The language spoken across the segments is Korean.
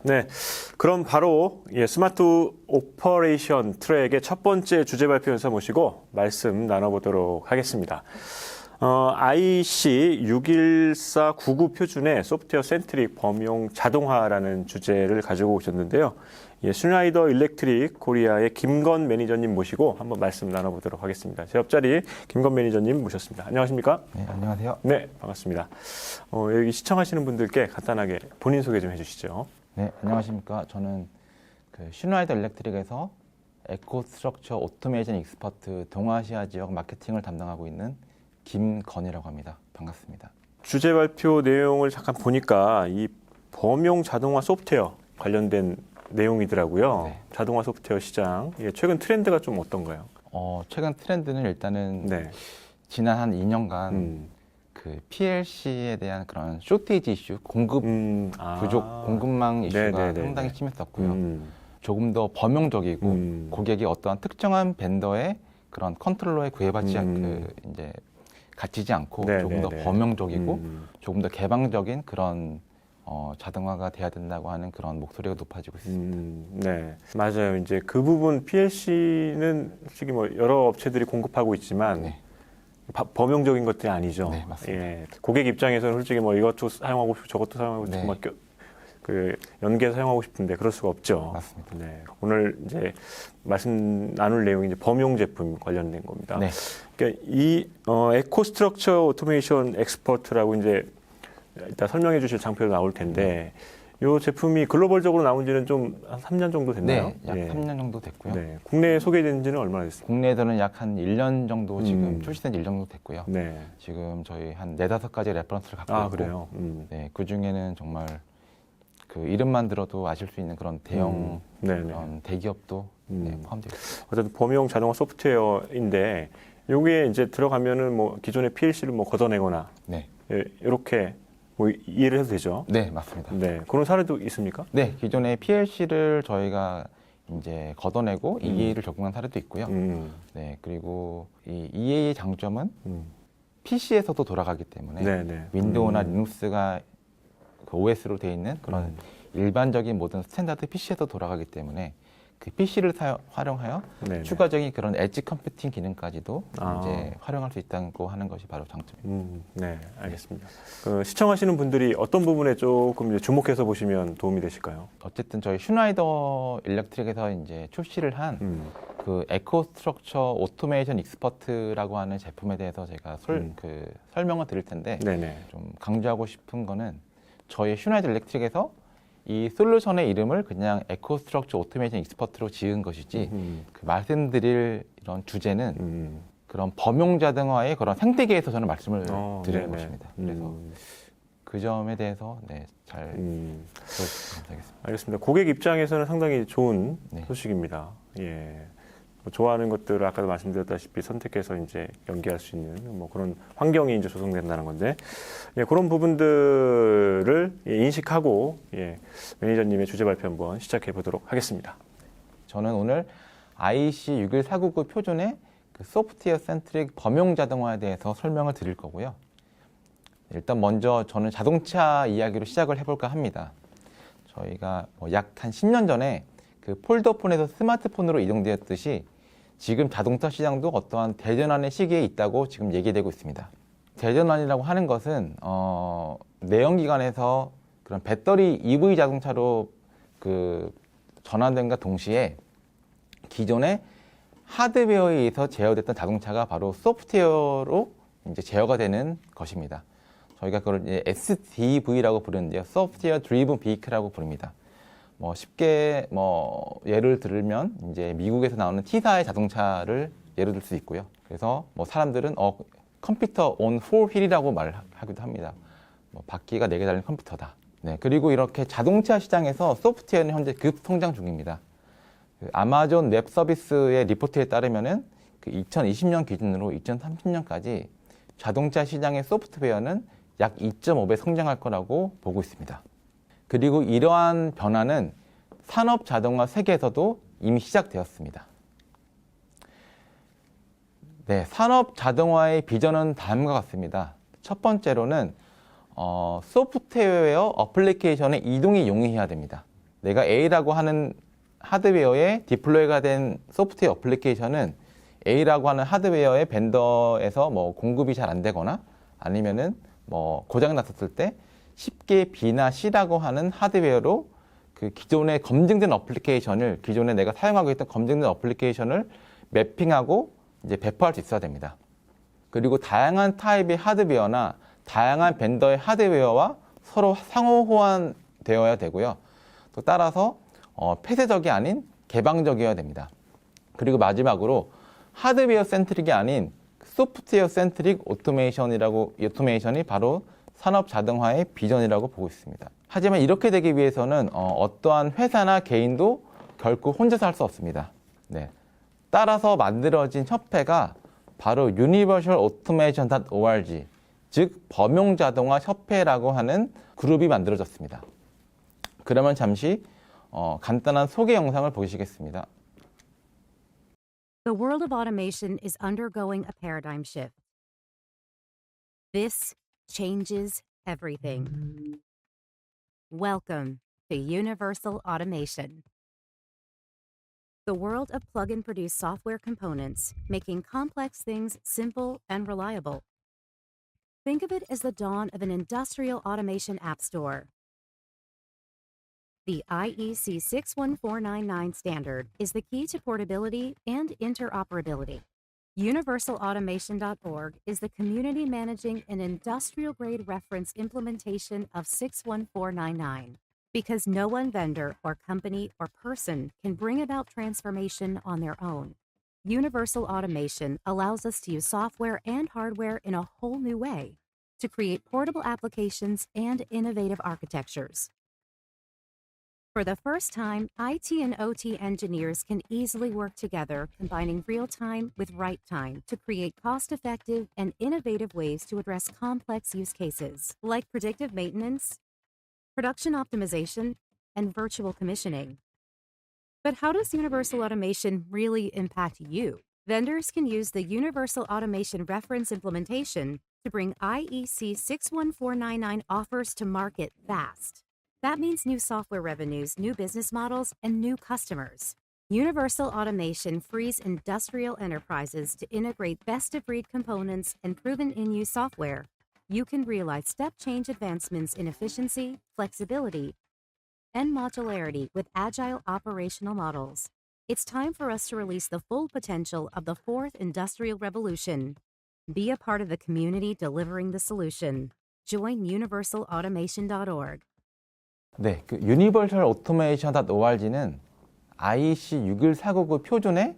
네, 그럼 바로 스마트 오퍼레이션 트랙의 첫 번째 주제 발표연사 모시고 말씀 나눠보도록 하겠습니다. IC61499 표준의 소프트웨어 센트릭 범용 자동화라는 주제를 가지고 오셨는데요. 슈나이더 일렉트릭 코리아의 김건 매니저님 모시고 한번 말씀 나눠보도록 하겠습니다. 제 옆자리 김건 매니저님 모셨습니다. 안녕하십니까? 네, 안녕하세요. 네, 반갑습니다. 여기 시청하시는 분들께 간단하게 본인 소개 좀 해주시죠. 네, 안녕하십니까. 저는 슈나이더 일렉트릭에서 에코스트럭처 오토메이션 익스퍼트 동아시아 지역 마케팅을 담당하고 있는 김건이라고 합니다. 반갑습니다. 주제 발표 내용을 잠깐 보니까 이 범용 자동화 소프트웨어 관련된 내용이더라고요. 네. 자동화 소프트웨어 시장, 최근 트렌드가 좀 어떤가요? 최근 트렌드는 일단은 네. 지난 한 2년간 PLC에 대한 그런 쇼티지 이슈, 공급 부족, 공급망 이슈가 네네네네. 상당히 심했었고요. 조금 더 범용적이고 고객이 어떠한 특정한 벤더의 그런 컨트롤러에 구애받지 이제 갇히지 않고 조금 더 범용적이고 조금 더 개방적인 그런 자동화가 돼야 된다고 하는 그런 목소리가 높아지고 있습니다. 네, 맞아요. 이제 그 부분 PLC는 솔직히 여러 업체들이 공급하고 있지만 네. 범용적인 것들이 아니죠. 네, 맞습니다. 고객 입장에서는 솔직히 이것도 사용하고 싶고 저것도 사용하고 네. 싶고 연계해서 사용하고 싶은데 그럴 수가 없죠. 맞습니다. 네, 오늘 이제 말씀 나눌 내용이 이제 범용 제품 관련된 겁니다. 네. 그러니까 이 에코스트럭처 오토메이션 엑스퍼트라고 이제 일단 설명해 주실 장표도 나올 텐데 이 제품이 글로벌적으로 나온 지는 좀 한 3년 정도 됐나요? 네, 약 3년 정도 됐고요. 네. 국내에 소개된 지는 얼마나 됐습니까? 국내에서는 약 한 1년 정도 지금 출시된 지 1년 정도 됐고요. 네. 지금 저희 한 4-5가지 레퍼런스를 갖고 있고 그래요? 네, 그 중에는 정말 그 이름만 들어도 아실 수 있는 그런 대형 그런 대기업도 포함되어 있습니다. 어쨌든 범용 자동화 소프트웨어인데 여기에 이제 들어가면은 기존의 PLC를 걷어내거나 네. 이렇게 이해를 해도 되죠? 네, 맞습니다. 네. 그런 사례도 있습니까? 네, 기존의 PLC를 저희가 이제 걷어내고 EA를 적용한 사례도 있고요. 네, 그리고 이 EA의 장점은 PC에서도 돌아가기 때문에 윈도우나 리눅스가 그 OS로 되어 있는 그런 일반적인 모든 스탠다드 PC에서 돌아가기 때문에 그 PC를 활용하여 추가적인 그런 엣지 컴퓨팅 기능까지도 이제 활용할 수 있다고 하는 것이 바로 장점입니다. 네, 알겠습니다. 시청하시는 분들이 어떤 부분에 조금 이제 주목해서 보시면 도움이 되실까요? 어쨌든 저희 슈나이더 일렉트릭에서 이제 출시를 한 그 에코스트럭처 오토메이션 익스퍼트라고 하는 제품에 대해서 제가 설명을 드릴 텐데 좀 강조하고 싶은 거는 저희 슈나이더 일렉트릭에서 이 솔루션의 이름을 그냥 에코스트럭처 오토메이션 익스퍼트로 지은 것이지 그 말씀드릴 이런 주제는 그런 범용 자동화의 그런 생태계에서 저는 말씀을 드리는 것입니다. 그래서 그 점에 대해서 잘 들어주시면 감사하겠습니다. 알겠습니다. 고객 입장에서는 상당히 좋은 소식입니다. 좋아하는 것들을 아까도 말씀드렸다시피 선택해서 이제 연계할 수 있는 그런 환경이 이제 조성된다는 건데 그런 부분들을 인식하고 매니저님의 주제 발표 한번 시작해 보도록 하겠습니다. 저는 오늘 IC61499 표준의 그 소프트웨어 센트릭 범용 자동화에 대해서 설명을 드릴 거고요. 일단 먼저 저는 자동차 이야기로 시작을 해볼까 합니다. 저희가 약 한 10년 전에 그 폴더폰에서 스마트폰으로 이동되었듯이 지금 자동차 시장도 어떠한 대전환의 시기에 있다고 지금 얘기되고 있습니다. 대전환이라고 하는 것은 내연기관에서 그런 배터리 EV 자동차로 전환된과 동시에 기존의 하드웨어에 의해서 제어됐던 자동차가 바로 소프트웨어로 이제 제어가 되는 것입니다. 저희가 그걸 이제 SDV라고 부르는데요. 소프트웨어 드리븐 비이클이라고 부릅니다. 쉽게 예를 들면 이제 미국에서 나오는 T사의 자동차를 예를 들 수 있고요. 그래서 사람들은 컴퓨터 on 4wheel이라고 말하기도 합니다. 바퀴가 4개 달린 컴퓨터다. 네, 그리고 이렇게 자동차 시장에서 소프트웨어는 현재 급성장 중입니다. 아마존 웹 서비스의 리포트에 따르면은 2020년 기준으로 2030년까지 자동차 시장의 소프트웨어는 약 2.5배 성장할 거라고 보고 있습니다. 그리고 이러한 변화는 산업 자동화 세계에서도 이미 시작되었습니다. 네, 산업 자동화의 비전은 다음과 같습니다. 첫 번째로는 소프트웨어 어플리케이션의 이동이 용이해야 됩니다. 내가 A라고 하는 하드웨어에 디플로이가 된 소프트웨어 어플리케이션은 A라고 하는 하드웨어의 벤더에서 뭐 공급이 잘 안 되거나 아니면은 뭐 고장 났었을 때 쉽게 B나 C라고 하는 하드웨어로 그 기존에 검증된 어플리케이션을 기존에 내가 사용하고 있던 검증된 어플리케이션을 매핑하고 이제 배포할 수 있어야 됩니다. 그리고 다양한 타입의 하드웨어나 다양한 벤더의 하드웨어와 서로 상호 호환되어야 되고요. 또 따라서 폐쇄적이 아닌 개방적이어야 됩니다. 그리고 마지막으로 하드웨어 센트릭이 아닌 소프트웨어 센트릭 오토메이션이 바로 산업 자동화의 비전이라고 보고 있습니다. 하지만 이렇게 되기 위해서는 어떠한 회사나 개인도 결코 혼자서 할 수 없습니다. 네. 따라서 만들어진 협회가 바로 universalautomation.org, 즉 범용자동화 협회라고 하는 그룹이 만들어졌습니다. 그러면 잠시 간단한 소개 영상을 보시겠습니다. The world of automation is undergoing a paradigm shift. This changes everything. Welcome to Universal Automation. The world of plug-and-produce software components, making complex things simple and reliable. Think of it as the dawn of an industrial automation app store. The IEC 61499 standard is the key to portability and interoperability. UniversalAutomation.org is the community managing an industrial-grade reference implementation of 61499. Because no one vendor or company or person can bring about transformation on their own. Universal Automation allows us to use software and hardware in a whole new way to create portable applications and innovative architectures. For the first time, IT and OT engineers can easily work together, combining real-time with right-time to create cost-effective and innovative ways to address complex use cases, like predictive maintenance, production optimization, and virtual commissioning. But how does Universal Automation really impact you? Vendors can use the Universal Automation reference implementation to bring IEC 61499 offers to market fast. That means new software revenues, new business models, and new customers. Universal Automation frees industrial enterprises to integrate best-of-breed components and proven in-use software. You can realize step-change advancements in efficiency, flexibility, and modularity with agile operational models. It's time for us to release the full potential of the fourth industrial revolution. Be a part of the community delivering the solution. Join universalautomation.org. 네, 그 universalautomation.org는 IEC 61499 표준의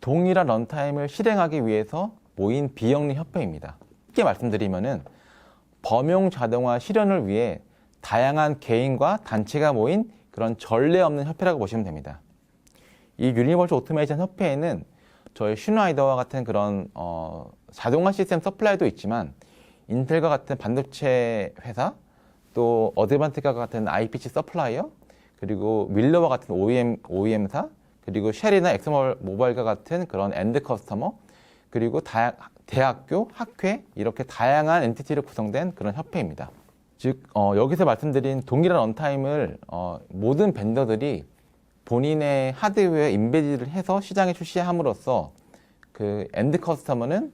동일한 런타임을 실행하기 위해서 모인 비영리 협회입니다. 쉽게 말씀드리면은 범용 자동화 실현을 위해 다양한 개인과 단체가 모인 그런 전례 없는 협회라고 보시면 됩니다. 이 유니버설 오토메이션 협회에는 저희 슈나이더와 같은 그런 자동화 시스템 서플라이도 있지만 인텔과 같은 반도체 회사, 또 어드반티카 같은 IPC 서플라이어, 그리고 윌러와 같은 OEM사, 그리고 쉘이나 엑스모바일과 같은 그런 엔드 커스터머, 그리고 대학교, 학회 이렇게 다양한 엔티티로 구성된 그런 협회입니다. 즉 여기서 말씀드린 동일한 런타임을 모든 벤더들이 본인의 하드웨어에 인베디드를 해서 시장에 출시함으로써 그 엔드 커스터머는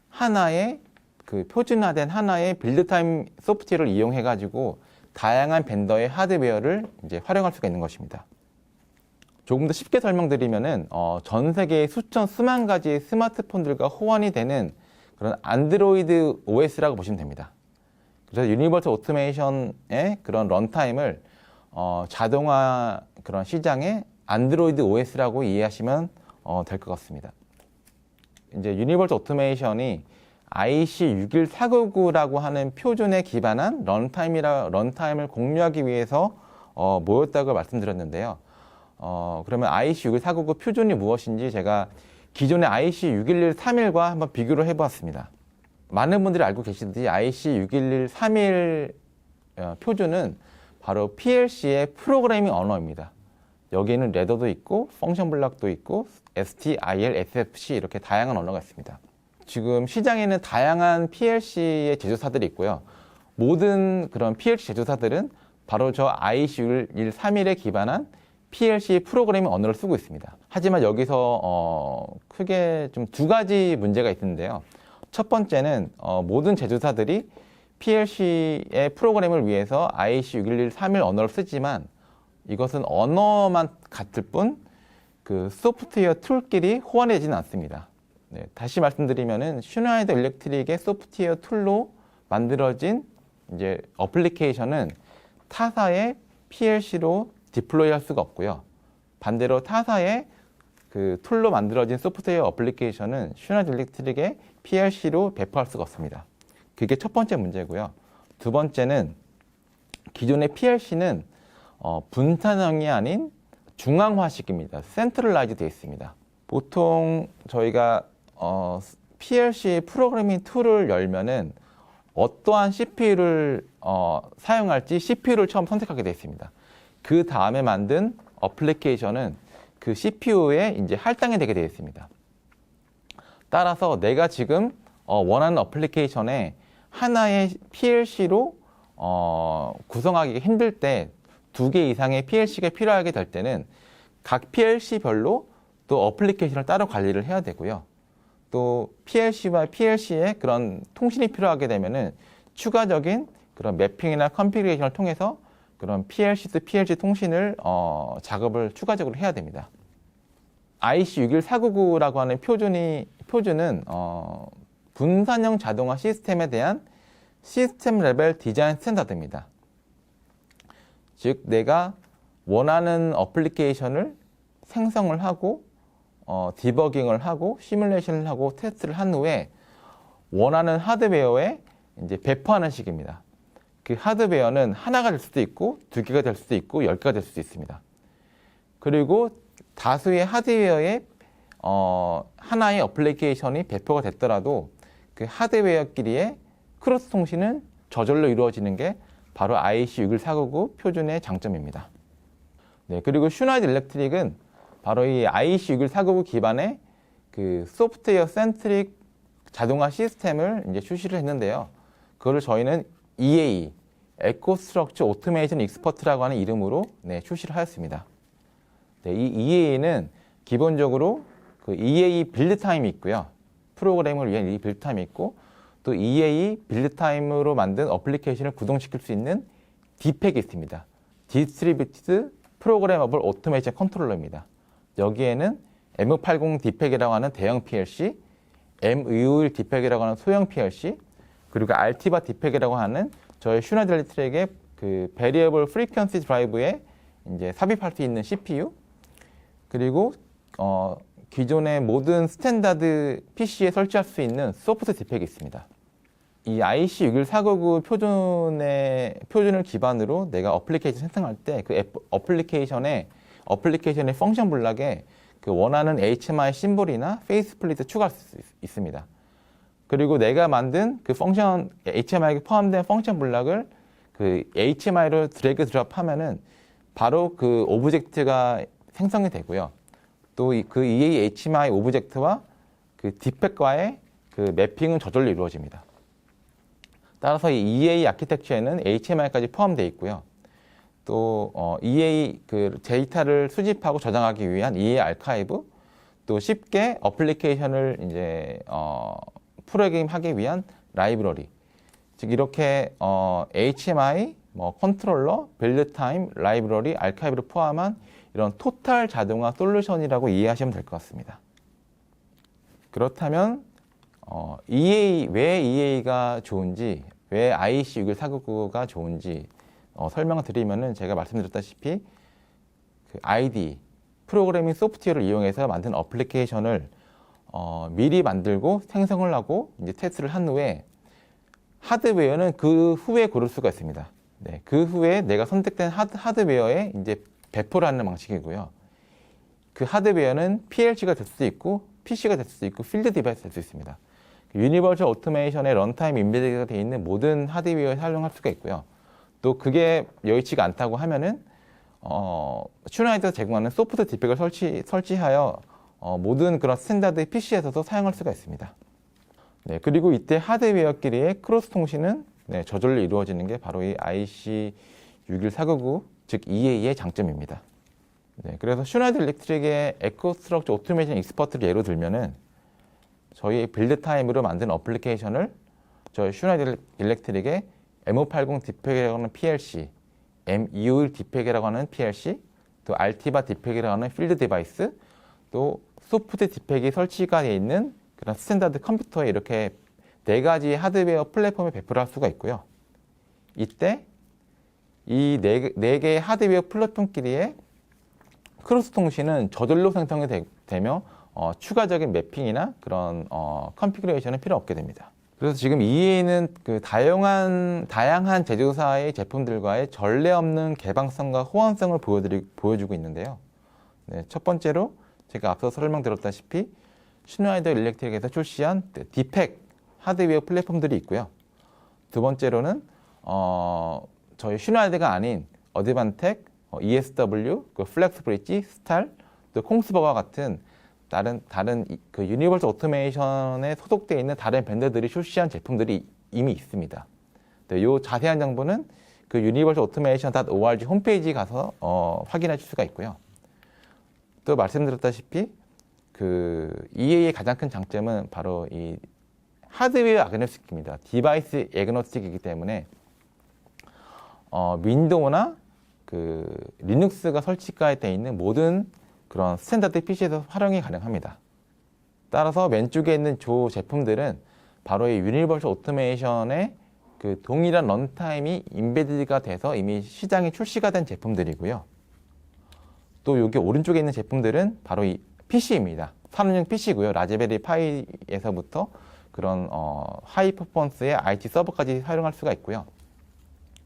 하나의 그 표준화된 하나의 빌드타임 소프트웨어를 이용해 가지고 다양한 벤더의 하드웨어를 이제 활용할 수가 있는 것입니다. 조금 더 쉽게 설명드리면은 전 세계의 수만 가지의 스마트폰들과 호환이 되는 그런 안드로이드 OS라고 보시면 됩니다. 그래서 유니버설 오토메이션의 그런 런타임을 자동화 그런 시장의 안드로이드 OS라고 이해하시면 될 것 같습니다. 이제 유니버설 오토메이션이 IEC 61499라고 하는 표준에 기반한 런타임을 공유하기 위해서 모였다고 말씀드렸는데요. 그러면 IEC 61499 표준이 무엇인지 제가 기존의 IEC 61131과 한번 비교를 해보았습니다. 많은 분들이 알고 계시듯이 IEC 61131 표준은 바로 PLC의 프로그래밍 언어입니다. 여기에는 레더도 있고 펑션 블럭도 있고 STIL, SFC 이렇게 다양한 언어가 있습니다. 지금 시장에는 다양한 PLC의 제조사들이 있고요. 모든 그런 PLC 제조사들은 바로 저 IC613에 기반한 PLC 프로그래밍 언어를 쓰고 있습니다. 하지만 여기서 크게 좀 두 가지 문제가 있는데요. 첫 번째는 모든 제조사들이 PLC의 프로그램을 위해서 IC613일 언어를 쓰지만 이것은 언어만 같을 뿐 그 소프트웨어 툴끼리 호환되지는 않습니다. 네, 다시 말씀드리면은 슈나이더 일렉트릭의 소프트웨어 툴로 만들어진 이제 어플리케이션은 타사의 PLC로 디플로이 할 수가 없고요. 반대로 타사의 그 툴로 만들어진 소프트웨어 어플리케이션은 슈나이더 일렉트릭의 PLC로 배포할 수가 없습니다. 그게 첫 번째 문제고요. 두 번째는 기존의 PLC는 분산형이 아닌 중앙화식입니다. 센트럴라이즈 되어 있습니다. 보통 저희가 PLC 프로그래밍 툴을 열면은 어떠한 CPU를 사용할지 CPU를 처음 선택하게 되어 있습니다. 그 다음에 만든 어플리케이션은 그 CPU에 이제 할당이 되게 되어 있습니다. 따라서 내가 지금 원하는 어플리케이션에 하나의 PLC로 구성하기 힘들 때 2개 이상의 PLC가 필요하게 될 때는 각 PLC별로 또 어플리케이션을 따로 관리를 해야 되고요. 또 PLC와 PLC의 그런 통신이 필요하게 되면은 추가적인 그런 매핑이나 컨피그레이션을 통해서 그런 PLC to PLC 통신을 작업을 추가적으로 해야 됩니다. IC61499라고 하는 표준은 분산형 자동화 시스템에 대한 시스템 레벨 디자인 스탠다드입니다. 즉 내가 원하는 어플리케이션을 생성을 하고 디버깅을 하고 시뮬레이션을 하고 테스트를 한 후에 원하는 하드웨어에 이제 배포하는 식입니다. 그 하드웨어는 하나가 될 수도 있고 2개가 될 수도 있고 10개가 될 수도 있습니다. 그리고 다수의 하드웨어에 하나의 어플리케이션이 배포가 됐더라도 그 하드웨어끼리의 크로스 통신은 저절로 이루어지는 게 바로 IC61499 표준의 장점입니다. 네, 그리고 슈나이더 일렉트릭은 바로 이 IC61499 기반의 그 소프트웨어 센트릭 자동화 시스템을 이제 출시를 했는데요. 그거를 저희는 EA, 에코 스트럭처 오토메이션 익스퍼트라고 하는 이름으로 출시를 하였습니다. 네, 이 EA는 기본적으로 그 EA 빌드 타임이 있고요. 프로그램을 위한 이 빌드 타임이 있고 또 EA 빌드 타임으로 만든 어플리케이션을 구동시킬 수 있는 DPEC이 있습니다. Distributed Programmable Automation Controller입니다. 여기에는 M80 DPEC이라고 하는 대형 PLC, M251 DPEC이라고 하는 소형 PLC, 그리고 알티바 DPEC이라고 하는 저희 슈나이더 일렉트릭의 그 Variable Frequency Drive에 이제 삽입할 수 있는 CPU, 그리고 기존의 모든 스탠다드 PC에 설치할 수 있는 소프트 DPEC이 있습니다. 이 IC61499 표준을 기반으로 내가 어플리케이션 생성할 때 그 어플리케이션의 펑션 블락에 그 원하는 HMI 심볼이나 페이스 스플릿을 추가할 수 있습니다. 그리고 내가 만든 그 펑션 HMI에 포함된 펑션 블락을 그 HMI로 드래그 드롭 하면은 바로 그 오브젝트가 생성이 되고요. 또 그 EA HMI 오브젝트와 그 DPEC과의 그 매핑은 저절로 이루어집니다. 따라서 이 EA 아키텍처에는 HMI까지 포함되어 있고요. 또 EA 그 데이터를 수집하고 저장하기 위한 EA 아카이브, 또 쉽게 어플리케이션을 이제 프로그래밍하기 위한 라이브러리. 즉 이렇게 HMI, 컨트롤러, 빌드 타임, 라이브러리, 아카이브를 포함한 이런 토탈 자동화 솔루션이라고 이해하시면 될 것 같습니다. 그렇다면 왜 EA가 좋은지, 왜 IC61499가 좋은지 설명을 드리면은 제가 말씀드렸다시피 그 ID, 프로그래밍 소프트웨어를 이용해서 만든 어플리케이션을 미리 만들고 생성을 하고 이제 테스트를 한 후에 하드웨어는 그 후에 고를 수가 있습니다. 네, 그 후에 내가 선택된 하드웨어에 이제 배포를 하는 방식이고요. 그 하드웨어는 PLC가 될 수도 있고 PC가 될 수도 있고 필드 디바이스 될 수 있습니다. 유니버설 오토메이션의 런타임 인베디드가 되어 있는 모든 하드웨어에 사용할 수가 있고요. 또 그게 여의치가 않다고 하면은 슈나이더에서 제공하는 소프트 디펙을 설치하여 모든 그런 스탠다드 PC에서도 사용할 수가 있습니다. 네, 그리고 이때 하드웨어끼리의 크로스 통신은 저절로 이루어지는 게 바로 이 61499, 즉 EA의 장점입니다. 네, 그래서 슈나이더 일렉트릭의 에코스트럭처 오토메이션 익스퍼트를 예로 들면은 저희 빌드 타임으로 만든 어플리케이션을 저희 슈나이더 일렉트릭의 M580 디팩이라고 하는 PLC, M251 디팩이라고 하는 PLC, 또 알티바 디팩이라고 하는 필드 디바이스, 또 소프트 디팩이 설치가 되어 있는 그런 스탠다드 컴퓨터에 이렇게 4가지 하드웨어 플랫폼에 배포를 할 수가 있고요. 이때 이 4개의 하드웨어 플랫폼끼리의 크로스 통신은 저절로 생성이 되며 추가적인 매핑이나 그런 컨피그레이션은 필요 없게 됩니다. 그래서 지금 EA는 그 다양한 제조사의 제품들과의 전례 없는 개방성과 호환성을 보여주고 있는데요. 네, 첫 번째로 제가 앞서 설명드렸다시피 슈나이더 일렉트릭에서 출시한 디팩 하드웨어 플랫폼들이 있고요. 두 번째로는 저희 슈나이더가 아닌 어드반텍, ESW, 그 플렉스 브릿지, 스탈, 또 콩스버와 같은 다른 그 유니버설 오토메이션에 소속되어 있는 다른 밴드들이 출시한 제품들이 이미 있습니다. 네, 이 자세한 정보는 그 universalautomation.org 홈페이지 가서 확인하실 수가 있고요. 또 말씀드렸다시피 그 EA의 가장 큰 장점은 바로 이 하드웨어 아그노스틱입니다. 디바이스 애그노스틱이기 때문에 윈도우나 그 리눅스가 설치가 되어 있는 모든 그런 스탠다드 PC에서 활용이 가능합니다. 따라서 왼쪽에 있는 조 제품들은 바로 이 유니버설 오토메이션의 그 동일한 런타임이 인베디드가 돼서 이미 시장에 출시가 된 제품들이고요. 또 여기 오른쪽에 있는 제품들은 바로 이 PC입니다. 산업용 PC고요. 라즈베리 파이에서부터 그런 하이 퍼포먼스의 IT 서버까지 사용할 수가 있고요.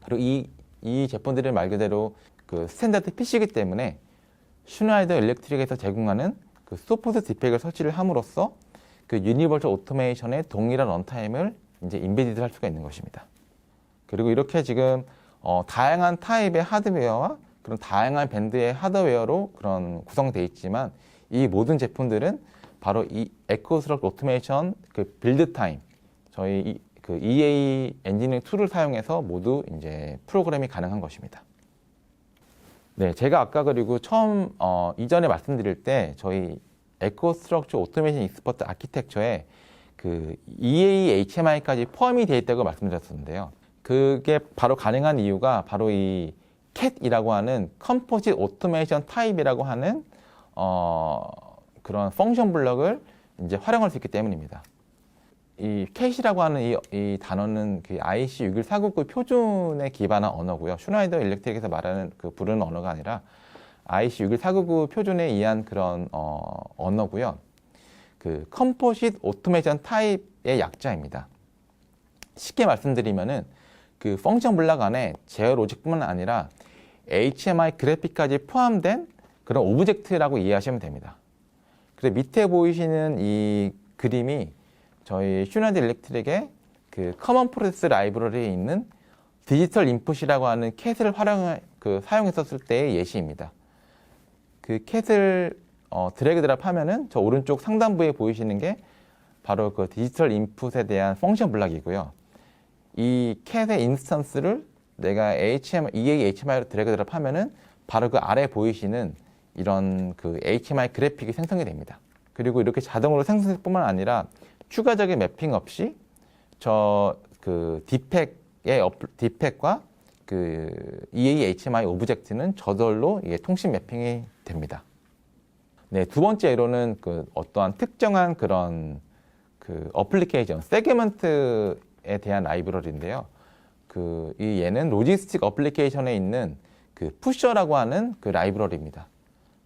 그리고 이 제품들은 말 그대로 그 스탠다드 PC이기 때문에 슈나이더 일렉트릭에서 제공하는 그 소프트 디팩을 설치를 함으로써 그 유니버설 오토메이션의 동일한 런타임을 이제 인베디드 할 수가 있는 것입니다. 그리고 이렇게 지금 다양한 타입의 하드웨어와 그런 다양한 밴드의 하드웨어로 그런 구성되어 있지만 이 모든 제품들은 바로 이 에코스트럭 오토메이션 그 빌드 타임 저희 그 EA 엔지니어링 툴을 사용해서 모두 이제 프로그램이 가능한 것입니다. 네, 제가 아까 그리고 처음 이전에 말씀드릴 때 저희 에코스트럭처 오토메이션 익스퍼트 아키텍처에 그 EA HMI까지 포함이 되어 있다고 말씀드렸었는데요. 그게 바로 가능한 이유가 바로 이 CAT이라고 하는 컴포짓 오토메이션 타입이라고 하는 그런 펑션 블럭을 이제 활용할 수 있기 때문입니다. 이 CAT이라고 하는 이 단어는 그 IC61499 표준에 기반한 언어고요. 슈나이더 일렉트릭에서 말하는 그 부르는 언어가 아니라 IC61499 표준에 의한 그런 언어고요. 그 컴포짓 오토메이션 타입의 약자입니다. 쉽게 말씀드리면은 그 펑션 블럭 안에 제어 로직뿐만 아니라 HMI 그래픽까지 포함된 그런 오브젝트라고 이해하시면 됩니다. 그래서 밑에 보이시는 이 그림이 저희 슈나이더 일렉트릭의 그 커먼 프로세스 라이브러리에 있는 디지털 인풋이라고 하는 캣을 사용했었을 때의 예시입니다. 그 캣을 드래그 드랍 하면은 저 오른쪽 상단부에 보이시는 게 바로 그 디지털 인풋에 대한 펑션 블럭이고요. 이 캣의 인스턴스를 내가 EA HMI로 드래그 드랍 하면은 바로 그 아래 보이시는 이런 그 HMI 그래픽이 생성이 됩니다. 그리고 이렇게 자동으로 생성될 뿐만 아니라 추가적인 매핑 없이 저 그 디팩과 그 EA HMI 오브젝트는 저절로 이게 통신 매핑이 됩니다. 네, 두 번째 예로는 그 어떠한 특정한 그런 그 어플리케이션, 세그먼트에 대한 라이브러리인데요. 그 이 얘는 로지스틱 어플리케이션에 있는 그 푸셔라고 하는 그 라이브러리입니다.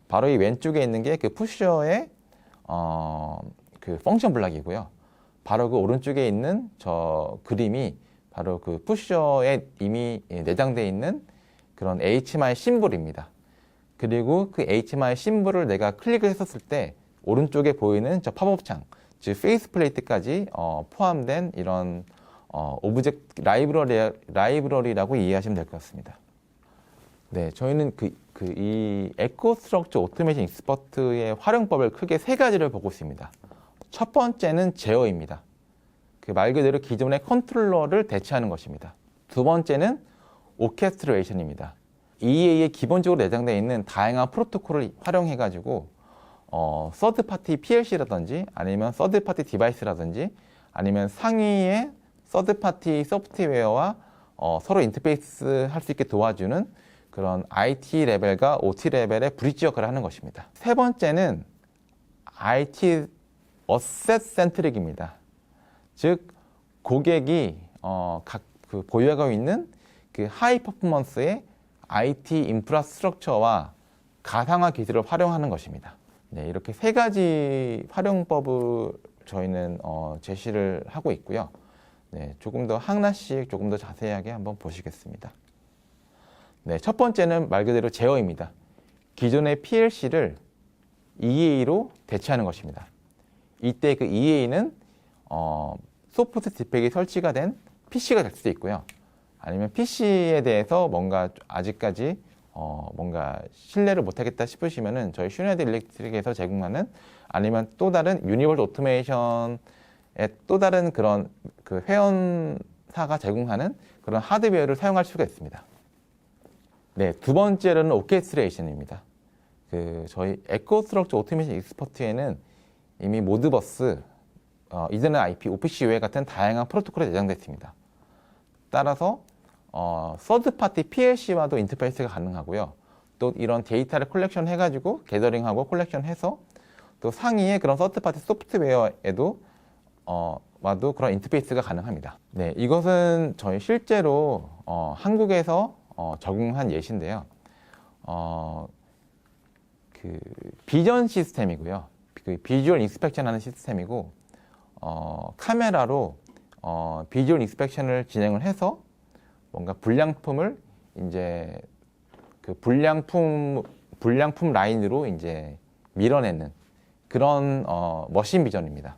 바로 이 왼쪽에 있는 게 그 푸셔의 그 펑션 블럭이고요. 바로 그 오른쪽에 있는 저 그림이 바로 그 푸셔에 이미 내장되어 있는 그런 HMI 심볼입니다. 그리고 그 HMI 심볼을 내가 클릭을 했었을 때 오른쪽에 보이는 저 팝업 창, 즉 페이스 플레이트까지 포함된 이런 오브젝트 라이브러리라고 이해하시면 될 것 같습니다. 네, 저희는 이 에코스트럭처 오토메이션 익스퍼트의 활용법을 크게 3가지를 보고 있습니다. 첫 번째는 제어입니다. 그 말 그대로 기존의 컨트롤러를 대체하는 것입니다. 두 번째는 오케스트레이션입니다. EA에 기본적으로 내장되어 있는 다양한 프로토콜을 활용해가지고 서드 파티 PLC라든지 아니면 서드 파티 디바이스라든지 아니면 상위의 서드 파티 소프트웨어와 서로 인터페이스 할 수 있게 도와주는 그런 IT 레벨과 OT 레벨의 브리지 역할을 하는 것입니다. 세 번째는 IT 어셋 센트릭입니다. 즉 고객이 보유하고 있는 그 하이 퍼포먼스의 IT 인프라스트럭처와 가상화 기술을 활용하는 것입니다. 네, 이렇게 세 가지 활용법을 저희는 제시를 하고 있고요. 네, 조금 더 하나씩 조금 더 자세하게 한번 보시겠습니다. 네, 첫 번째는 말 그대로 제어입니다. 기존의 PLC를 EA로 대체하는 것입니다. 이때 그 EA는 소프트 디펙이 설치가 된 PC가 될 수도 있고요. 아니면 PC에 대해서 뭔가 아직까지 뭔가 신뢰를 못하겠다 싶으시면은 저희 슈나이더 일렉트릭에서 제공하는 아니면 또 다른 유니버스 오토메이션의 또 다른 그런 그 회원사가 제공하는 그런 하드웨어를 사용할 수가 있습니다. 네, 두 번째로는 오케스트레이션입니다. 저희 에코스트럭처 오토메이션 익스퍼트에는 이미 모드버스, 이더넷 IP, OPC 같은 다양한 프로토콜에 내장되어 있습니다. 따라서 서드 파티 PLC와도 인터페이스가 가능하고요. 또 이런 데이터를 컬렉션 해가지고 게더링하고 컬렉션해서 또 상위의 그런 서드 파티 소프트웨어에도 와도 그런 인터페이스가 가능합니다. 네, 이것은 저희 실제로 한국에서 적용한 예시인데요. 그 비전 시스템이고요. 그 비주얼 인스펙션 하는 시스템이고 카메라로 비주얼 인스펙션을 진행을 해서 뭔가 불량품을 이제 그 불량품 라인으로 이제 밀어내는 그런 머신 비전입니다.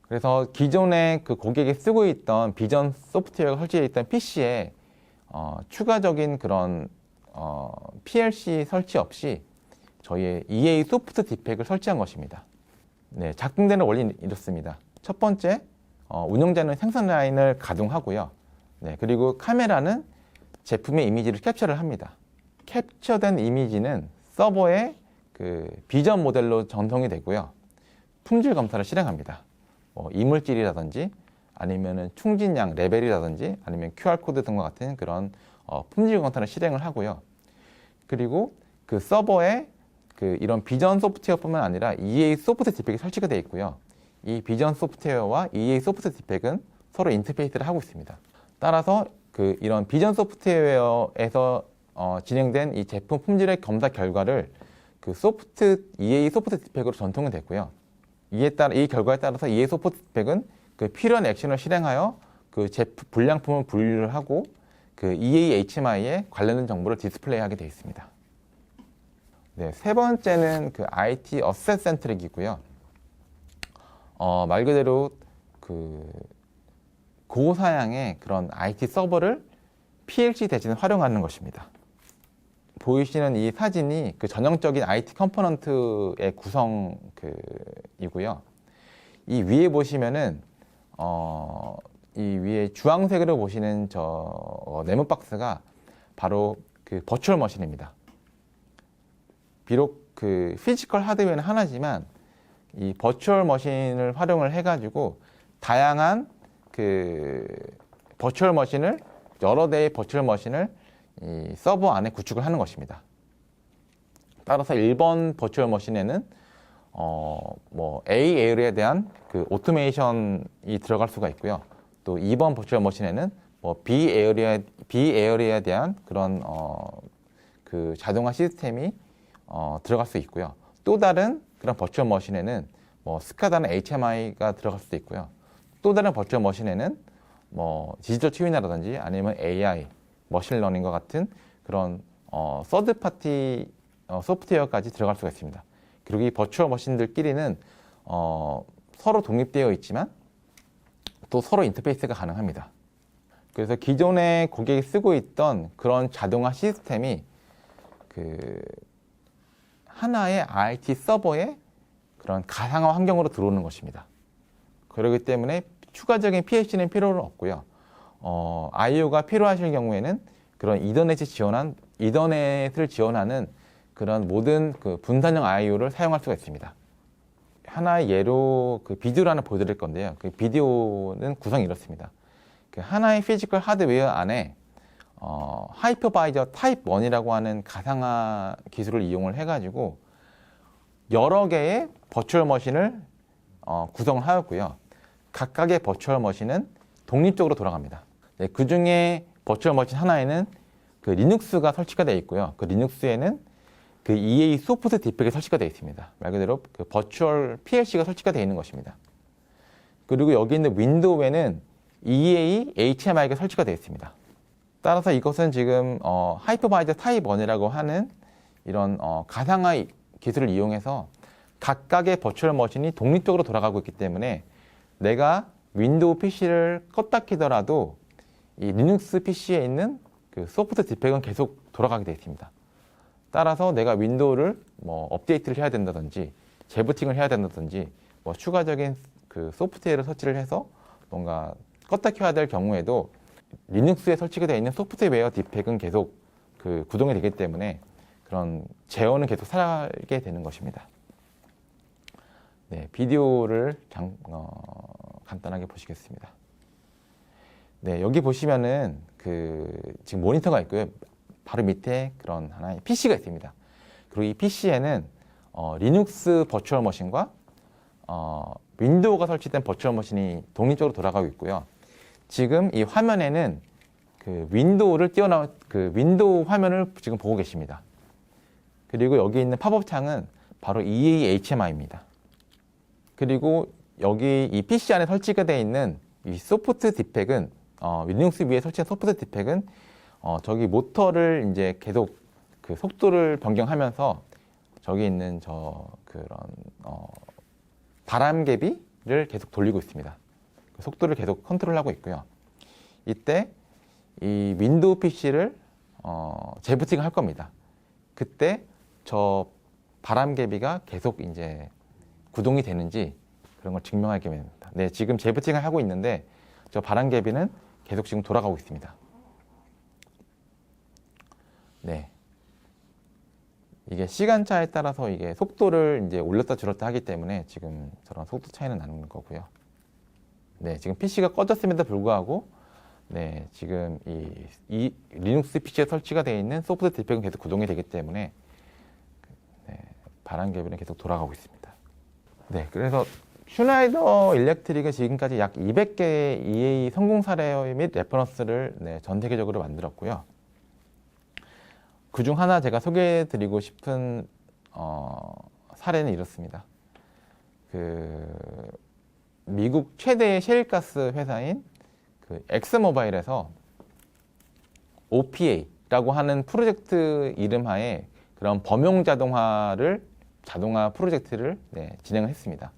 그래서 기존에 그 고객이 쓰고 있던 비전 소프트웨어가 설치되어 있던 PC에 추가적인 그런 PLC 설치 없이 저희의 EA 소프트 디펙을 설치한 것입니다. 네, 작동되는 원리는 이렇습니다. 첫 번째, 운영자는 생산 라인을 가동하고요. 네, 그리고 카메라는 제품의 이미지를 캡처를 합니다. 캡처된 이미지는 서버에 그 비전 모델로 전송이 되고요. 품질 검사를 실행합니다. 이물질이라든지 아니면은 충진량 레벨이라든지 아니면 QR코드 등과 같은 그런 품질 검사를 실행을 하고요. 그리고 그 서버에 그 이런 비전 소프트웨어뿐만 아니라 EA 소프트 디펙이 설치가 되어 있고요. 이 비전 소프트웨어와 EA 소프트 디펙은 서로 인터페이스를 하고 있습니다. 따라서 그 이런 비전 소프트웨어에서 진행된 이 제품 품질의 검사 결과를 그 EA 소프트 디펙으로 전송이 됐고요. 이 결과에 따라서 EA 소프트 디펙은 그 필요한 액션을 실행하여 그 제품 불량품을 분류를 하고 그 EA HMI에 관련된 정보를 디스플레이하게 되어 있습니다. 네, 세 번째는 그 IT 어셋 센트릭이고요. 말 그대로 그 고사양의 그런 IT 서버를 PLC 대신에 활용하는 것입니다. 보이시는 이 사진이 그 전형적인 IT 컴포넌트의 구성이고요. 이 위에 보시면은 이 위에 주황색으로 보시는 저 네모 박스가 바로 그 버추얼 머신입니다. 비록 그 피지컬 하드웨어는 하나지만 이 버추얼 머신을 활용을 해가지고 다양한 그 버추얼 머신을 여러 대의 버추얼 머신을 이 서버 안에 구축을 하는 것입니다. 따라서 1번 버추얼 머신에는 뭐 A 에어리에 대한 그 오토메이션이 들어갈 수가 있고요. 또 2번 버추얼 머신에는 뭐 B 에어리에 대한 그런 그 자동화 시스템이 들어갈 수 있고요. 또 다른 그런 버추얼 머신에는 뭐 스카다나 HMI가 들어갈 수도 있고요. 또 다른 버추얼 머신에는 뭐 디지털 트윈이라든지 아니면 AI, 머신러닝과 같은 그런 서드 파티 소프트웨어까지 들어갈 수가 있습니다. 그리고 이 버추얼 머신들끼리는 서로 독립되어 있지만 또 서로 인터페이스가 가능합니다. 그래서 기존에 고객이 쓰고 있던 그런 자동화 시스템이 그 하나의 IT 서버에 그런 가상화 환경으로 들어오는 것입니다. 그렇기 때문에 추가적인 PLC는 필요는 없고요. IO가 필요하실 경우에는 그런 이더넷을 지원하는 그런 모든 그 분산형 I/O를 사용할 수가 있습니다. 하나의 예로 그 비디오를 하나 보여드릴 건데요. 그 비디오는 구성이 이렇습니다. 그 하나의 피지컬 하드웨어 안에 하이퍼바이저 타입 1이라고 하는 가상화 기술을 이용을 해가지고 여러 개의 버추얼 머신을 구성을 하였고요. 각각의 버추얼 머신은 독립적으로 돌아갑니다. 네, 그 중에 버추얼 머신 하나에는 그 리눅스가 설치가 되어 있고요. 그 리눅스에는 그 EA 소프트 디팩이 설치가 되어 있습니다. 말 그대로 그 버추얼 PLC가 설치가 되어 있는 것입니다. 그리고 여기 있는 윈도우에는 EA HMI가 설치가 되어 있습니다. 따라서 이것은 지금 하이퍼바이저 타입 1이라고 하는 이런 가상화 기술을 이용해서 각각의 버추얼 머신이 독립적으로 돌아가고 있기 때문에 내가 윈도우 PC를 껐다 키더라도 이 리눅스 PC에 있는 그 소프트 디팩은 계속 돌아가게 되어 있습니다. 따라서 내가 윈도우를 뭐 업데이트를 해야 된다든지 재부팅을 해야 된다든지 뭐 추가적인 그 소프트웨어를 설치를 해서 뭔가 껐다 켜야 될 경우에도 리눅스에 설치가 되어 있는 소프트웨어 디팩은 계속 그 구동이 되기 때문에 그런 제어는 계속 살게 되는 것입니다. 네, 비디오를 간단하게 보시겠습니다. 네, 여기 보시면은 그 지금 모니터가 있고요. 바로 밑에 그런 하나의 PC가 있습니다. 그리고 이 PC에는 리눅스 버추얼 머신과 윈도우가 설치된 버추얼 머신이 독립적으로 돌아가고 있고요. 지금 이 화면에는 그 윈도우 화면을 지금 보고 계십니다. 그리고 여기 있는 팝업 창은 바로 EA HMI입니다. 그리고 여기 이 PC 안에 설치가 되어 있는 이 소프트 디팩은 리눅스 위에 설치한 소프트 디팩은 저기 모터를 이제 계속 그 속도를 변경하면서 저기 있는 그런 바람개비를 계속 돌리고 있습니다. 그 속도를 계속 컨트롤하고 있고요. 이때 이 윈도우 PC를 재부팅을 할 겁니다. 그때 저 바람개비가 계속 이제 구동이 되는지 그런 걸 증명하게 됩니다. 네, 지금 재부팅을 하고 있는데 저 바람개비는 계속 지금 돌아가고 있습니다. 네. 이게 시간차에 따라서 이게 속도를 이제 올렸다 줄였다 하기 때문에 지금 저런 속도 차이는 나는 거고요. 네, 지금 PC가 꺼졌음에도 불구하고 네, 지금 이 리눅스 PC에 설치가 되어 있는 소프트 디팩은 계속 구동이 되기 때문에 네, 바람개비는 계속 돌아가고 있습니다. 네, 그래서 슈나이더 일렉트릭은 지금까지 약 200개의 EA 성공 사례 및 레퍼런스를 네, 전 세계적으로 만들었고요. 그중 하나 제가 소개해드리고 싶은 사례는 이렇습니다. 그 미국 최대의 셰일가스 회사인 그 엑스모바일에서 OPA라고 하는 프로젝트 이름하에 그런 범용 자동화 프로젝트를 네, 진행을 했습니다.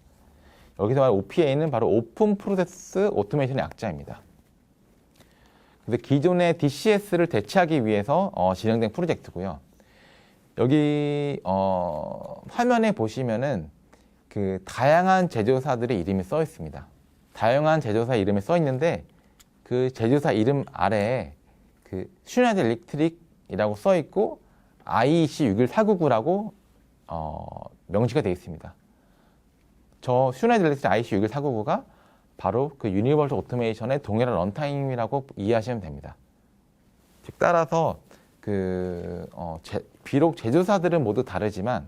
여기서 말하는 OPA는 바로 오픈 프로세스 오토메이션의 약자입니다. 그래서 기존의 DCS를 대체하기 위해서 진행된 프로젝트고요. 여기 화면에 보시면은 그 다양한 제조사들의 이름이 써 있습니다. 다양한 제조사 이름이 써 있는데 그 제조사 이름 아래에 그 슈나이더 일렉트릭이라고 써 있고 IEC 61499라고 명시가 되어 있습니다. 저 슈나이더 일렉트릭 IEC 61499가 바로 그 유니버설 오토메이션의 동일한 런타임이라고 이해하시면 됩니다. 즉 따라서 비록 제조사들은 모두 다르지만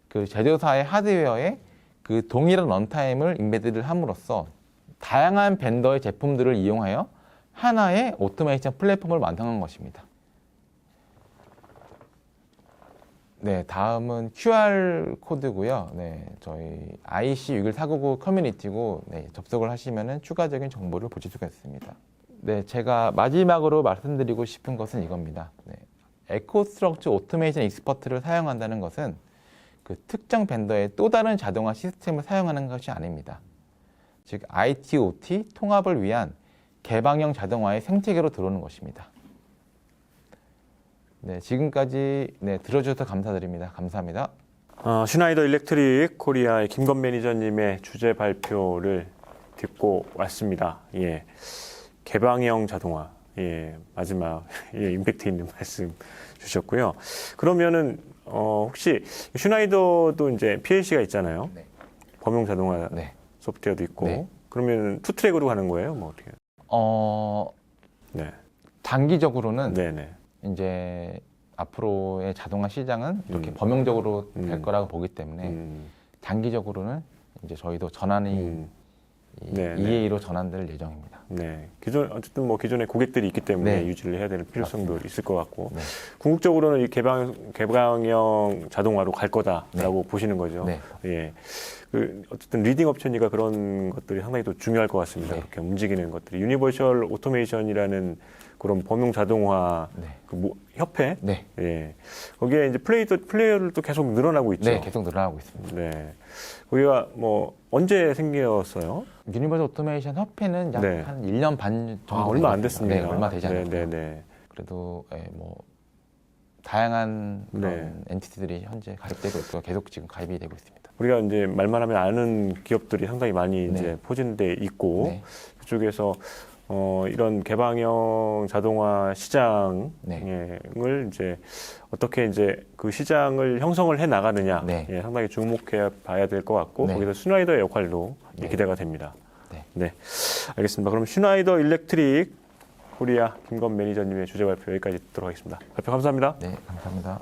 그 제조사의 하드웨어에 그 동일한 런타임을 임베드를 함으로써 다양한 벤더의 제품들을 이용하여 하나의 오토메이션 플랫폼을 완성한 것입니다. 네, 다음은 QR 코드고요. 네, 저희 IC 61499 커뮤니티고 네, 접속을 하시면은 추가적인 정보를 보실 수가 있습니다. 네, 제가 마지막으로 말씀드리고 싶은 것은 이겁니다. 네, 에코스트럭처 오토메이션 익스퍼트를 사용한다는 것은 그 특정 벤더의 또 다른 자동화 시스템을 사용하는 것이 아닙니다. 즉 IT, OT 통합을 위한 개방형 자동화의 생태계로 들어오는 것입니다. 네, 지금까지 네, 들어주셔서 감사드립니다. 감사합니다. 슈나이더 일렉트릭 코리아의 김건 매니저님의 주제 발표를 듣고 왔습니다. 예, 개방형 자동화. 예, 마지막 예, 임팩트 있는 말씀 주셨고요. 그러면은 혹시 슈나이더도 이제 PLC가 있잖아요. 네. 범용 자동화 네. 소프트웨어도 있고. 네. 그러면 투 트랙으로 가는 거예요? 뭐 어떻게? 네. 단기적으로는 네네. 이제 앞으로의 자동화 시장은 이렇게 음. 범용적으로 될 거라고 보기 때문에 음. 단기적으로는 이제 저희도 전환이 음. 이 네, 네. EA로 전환될 예정입니다. 네. 어쨌든 뭐 기존에 고객들이 있기 때문에 네. 유지를 해야 되는 필요성도 맞습니다. 있을 것 같고. 네. 궁극적으로는 이 개방형 자동화로 갈 거다라고 보시는 거죠. 네. 예. 어쨌든 리딩 업체니까 그런 것들이 상당히 또 중요할 것 같습니다. 네. 그렇게 움직이는 것들이. 유니버셜 오토메이션이라는 그런 범용 자동화 네. 협회. 네. 예. 거기에 이제 플레이어를 또 계속 늘어나고 있죠. 네, 계속 늘어나고 있습니다. 네. 거기가 뭐 언제 생겼어요? 유니버설 오토메이션 협회는 약 네. 한 1년 반 정도 얼마 안 됐습니다. 됐습니다. 네, 얼마 되지 않았어요. 네, 네, 그래도 뭐 다양한 그런 네. 엔티티들이 현재 가입되고 있고 계속 지금 가입이 되고 있습니다. 우리가 이제 말만 하면 아는 기업들이 상당히 많이 네. 이제 포진돼 있고 네. 그쪽에서 이런 개방형 자동화 시장을 네. 이제 어떻게 이제 그 시장을 형성을 해 나가느냐 네. 예, 상당히 주목해 봐야 될 것 같고 네. 거기서 슈나이더의 역할도 네. 기대가 됩니다. 네. 네, 알겠습니다. 그럼 슈나이더 일렉트릭 코리아 김건 매니저님의 주제 발표 여기까지 듣도록 하겠습니다. 발표 감사합니다. 네, 감사합니다.